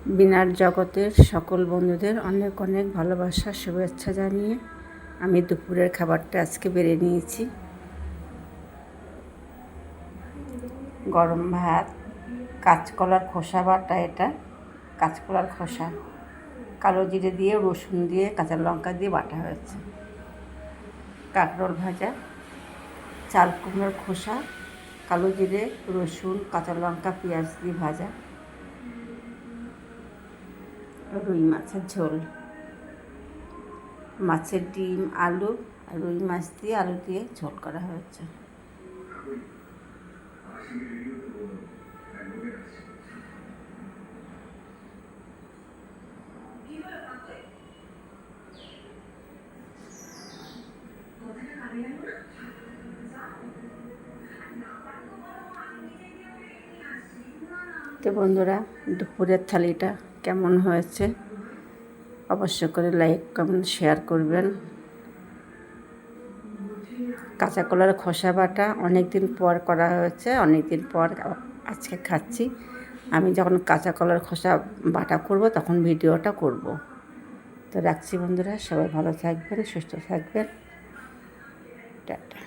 বিনার জগতের সকল বন্ধুদের অনেক অনেক ভালোবাসা শুভেচ্ছা জানিয়ে আমি দুপুরের খাবারটা আজকে বেড়ে নিয়েছি। গরম ভাত, কাঁচকলার খোসা বাটা, এটা কাঁচকলার খোসা কালো জিরে দিয়ে, রসুন দিয়ে, কাঁচা লঙ্কা দিয়ে বাটা হয়েছে। কাঁকরোল ভাজা, চাল কুমড়োর খোসা, কালো জিরে, রসুন, কাঁচা লঙ্কা, পেঁয়াজ দিয়ে ভাজা। রুই মাছের ঝোল, মাছের ডিম, আলু আর রুই মাছ দিয়ে আলু দিয়ে ঝোল করা হয়েছে। তো বন্ধুরা, দুপুরের থালিটা কেমন হয়েছে অবশ্য করে লাইক, কমেন্ট, শেয়ার করবেন। কাঁচা কলার খোসা বাটা অনেক দিন পর করা হয়েছে, অনেক দিন পর আজকে খাচ্ছি। আমি যখন কাঁচা কলার খোসা বাটা করব তখন ভিডিওটা করব। তো রাখছি বন্ধুরা, সবাই ভালো থাকবেন, সুস্থ থাকবেন, টাটা।